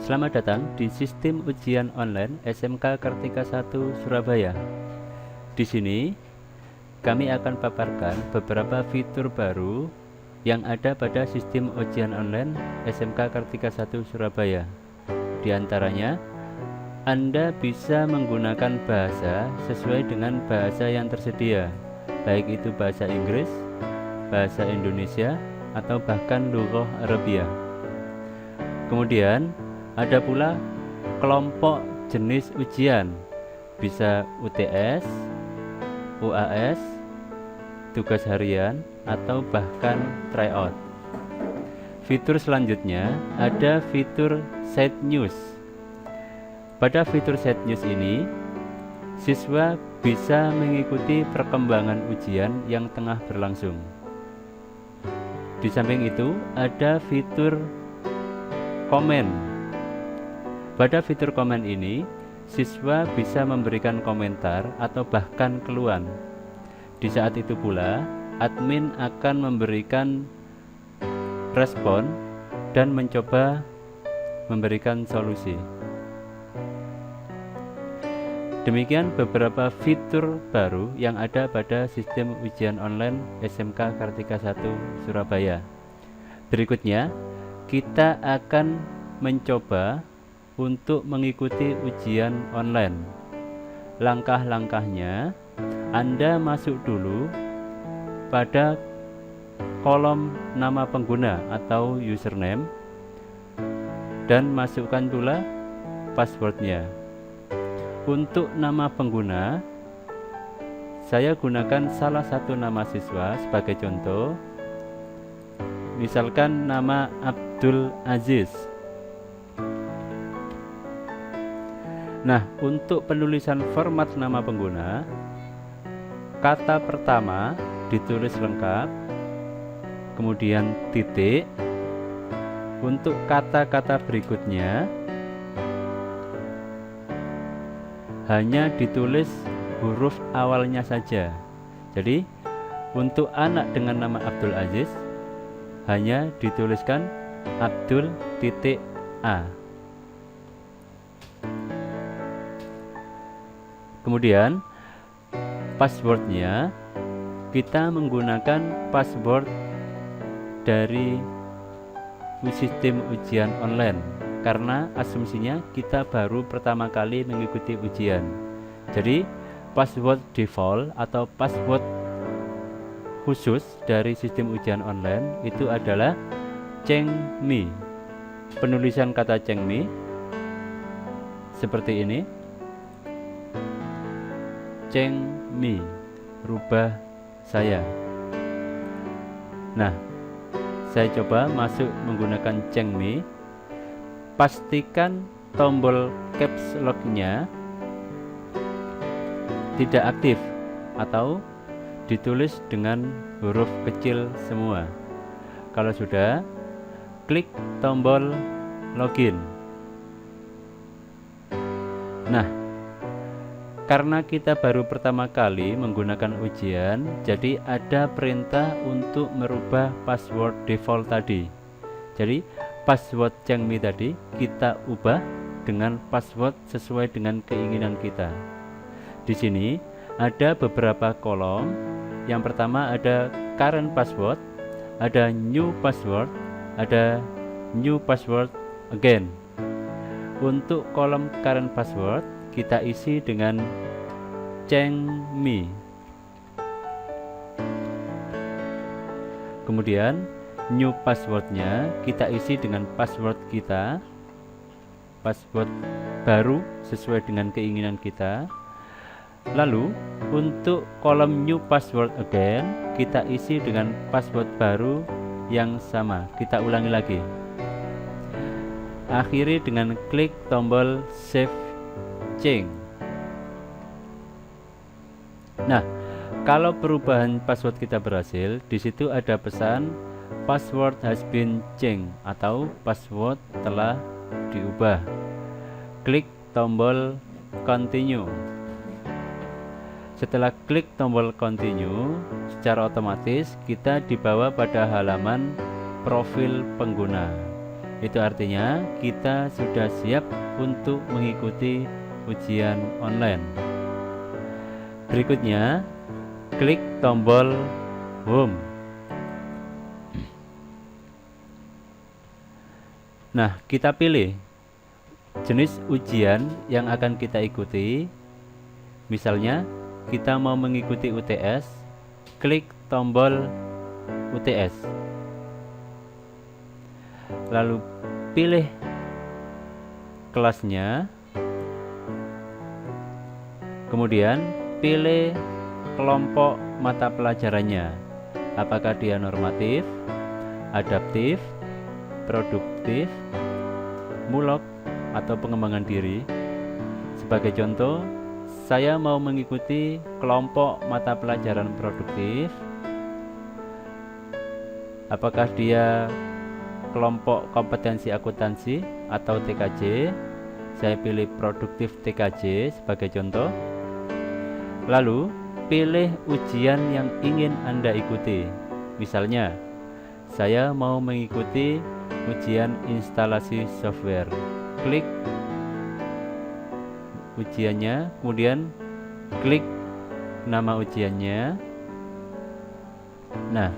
Selamat datang di Sistem Ujian Online SMK Kartika 1 Surabaya. Di sini kami akan paparkan beberapa fitur baru yang ada pada Sistem Ujian Online SMK Kartika 1 Surabaya. Di antaranya, Anda bisa menggunakan bahasa sesuai dengan bahasa yang tersedia, baik itu bahasa Inggris, bahasa Indonesia, atau bahkan Lughah Arabia. Kemudian ada pula kelompok jenis ujian, bisa UTS, UAS, tugas harian, atau bahkan tryout. Fitur selanjutnya ada fitur Side News. Pada fitur Side News ini, siswa bisa mengikuti perkembangan ujian yang tengah berlangsung. Di samping itu ada fitur komen. Pada fitur komen ini, siswa bisa memberikan komentar atau bahkan keluhan. Di saat itu pula, admin akan memberikan respon dan mencoba memberikan solusi. Demikian beberapa fitur baru yang ada pada sistem ujian online SMK Kartika 1 Surabaya. Berikutnya, kita akan mencoba untuk mengikuti ujian online. Langkah-langkahnya, Anda masuk dulu pada kolom nama pengguna atau username dan masukkan pula passwordnya. Untuk nama pengguna, saya gunakan salah satu nama siswa sebagai contoh, misalkan nama Abdul Aziz. Nah, untuk penulisan format nama pengguna, kata pertama ditulis lengkap, kemudian titik. Untuk kata-kata berikutnya hanya ditulis huruf awalnya saja. Jadi, untuk anak dengan nama Abdul Aziz hanya dituliskan Abdul.A. Kemudian passwordnya kita menggunakan password dari sistem ujian online, karena asumsinya kita baru pertama kali mengikuti ujian. Jadi password default atau password khusus dari sistem ujian online itu adalah Chengmi. Penulisan kata Chengmi seperti ini. Chengmi, rubah saya. Nah, saya coba masuk menggunakan Chengmi. Pastikan tombol caps lock-nya tidak aktif atau ditulis dengan huruf kecil semua. Kalau sudah, klik tombol login. Nah, karena kita baru pertama kali menggunakan ujian, jadi ada perintah untuk merubah password default tadi. Jadi password Chengmi tadi kita ubah dengan password sesuai dengan keinginan kita. Di sini ada beberapa kolom. Yang pertama ada current password, ada new password, ada new password again. Untuk kolom current password kita isi dengan Chengmi. Kemudian new passwordnya kita isi dengan password kita, password baru sesuai dengan keinginan kita. Lalu untuk kolom new password again kita isi dengan password baru yang sama. Kita ulangi lagi. Akhiri dengan klik tombol save change. Nah, kalau perubahan password kita berhasil, di situ ada pesan password has been changed atau password telah diubah. Klik tombol continue. Setelah klik tombol continue, secara otomatis kita dibawa pada halaman profil pengguna. Itu artinya kita sudah siap untuk mengikuti ujian online. Berikutnya, klik tombol Home. Nah, kita pilih jenis ujian yang akan kita ikuti. Misalnya, kita mau mengikuti UTS, klik tombol UTS. Lalu pilih kelasnya. Kemudian pilih kelompok mata pelajarannya. Apakah dia normatif, adaptif, produktif, mulok, atau pengembangan diri. Sebagai contoh, saya mau mengikuti kelompok mata pelajaran produktif. Apakah dia kelompok kompetensi akuntansi atau TKJ? Saya pilih produktif TKJ sebagai contoh. Lalu pilih ujian yang ingin Anda ikuti. Misalnya, saya mau mengikuti ujian instalasi software. Klik ujiannya, kemudian klik nama ujiannya. Nah,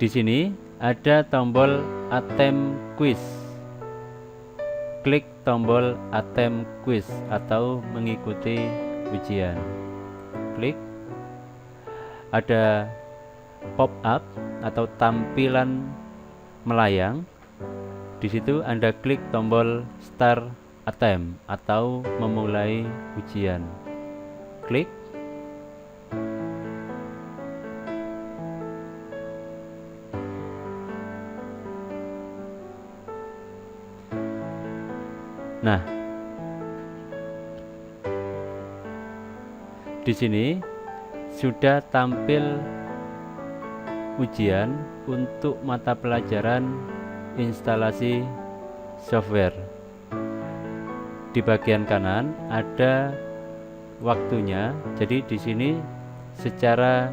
di sini ada tombol Attempt Quiz. Klik tombol Attempt Quiz atau mengikuti ujian. Klik. Ada pop-up atau tampilan melayang. Di situ Anda klik tombol Start Attempt atau memulai ujian. Klik. Nah, di sini sudah tampil ujian untuk mata pelajaran instalasi software. Di bagian kanan ada waktunya. Jadi di sini secara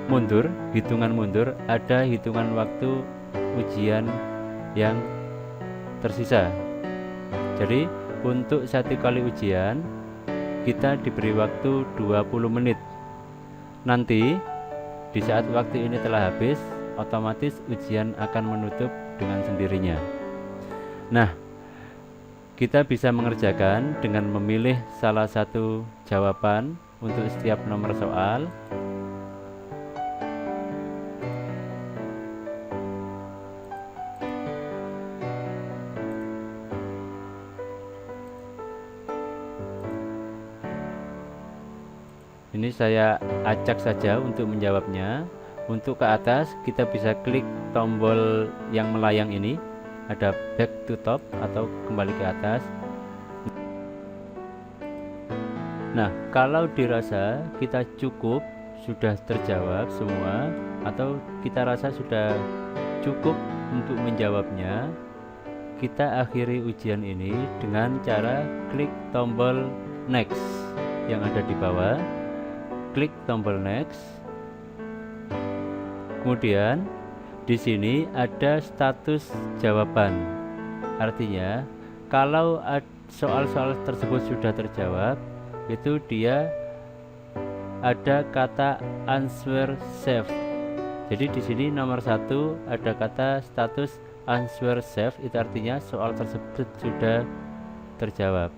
mundur, hitungan mundur, ada hitungan waktu ujian yang tersisa. Jadi untuk satu kali ujian kita diberi waktu 20 menit. Nanti di saat waktu ini telah habis, otomatis ujian akan menutup dengan sendirinya. Nah, kita bisa mengerjakan dengan memilih salah satu jawaban untuk setiap nomor soal. Ini saya acak saja untuk menjawabnya. Untuk ke atas kita bisa klik tombol yang melayang ini. Ada back to top atau kembali ke atas. Nah, kalau dirasa kita cukup, sudah terjawab semua, atau kita rasa sudah cukup untuk menjawabnya, kita akhiri ujian ini dengan cara klik tombol next yang ada di bawah. Klik tombol next. Kemudian di sini ada status jawaban. Artinya kalau soal-soal tersebut sudah terjawab, itu dia ada kata answer saved. Jadi di sini nomor 1 ada kata status answer saved, itu artinya soal tersebut sudah terjawab.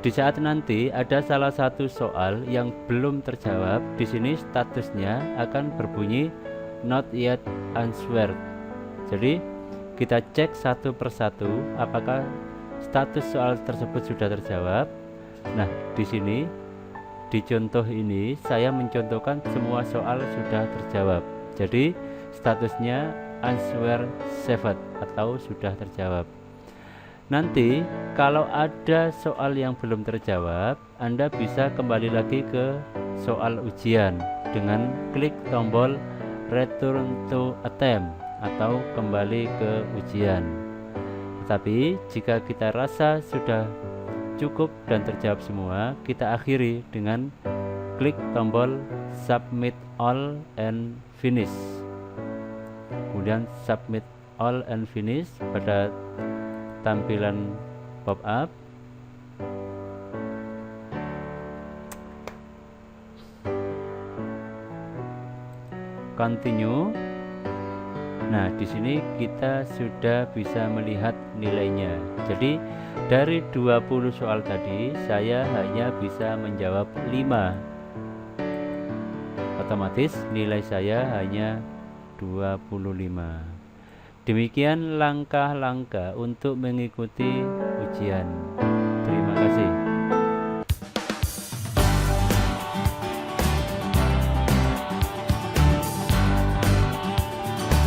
Di saat nanti ada salah satu soal yang belum terjawab, di sini statusnya akan berbunyi not yet answered. Jadi kita cek satu persatu apakah status soal tersebut sudah terjawab. Nah, di sini di contoh ini saya mencontohkan semua soal sudah terjawab. Jadi statusnya answer saved atau sudah terjawab. Nanti kalau ada soal yang belum terjawab, Anda bisa kembali lagi ke soal ujian dengan klik tombol return to attempt atau kembali ke ujian. Tetapi jika kita rasa sudah cukup dan terjawab semua, kita akhiri dengan klik tombol submit all and finish. kemudian submit all and finish pada tampilan pop up. Continue. Nah, di sini kita sudah bisa melihat nilainya. Jadi dari 20 soal tadi saya hanya bisa menjawab 5. Otomatis nilai saya hanya 25. Demikian langkah-langkah untuk mengikuti ujian.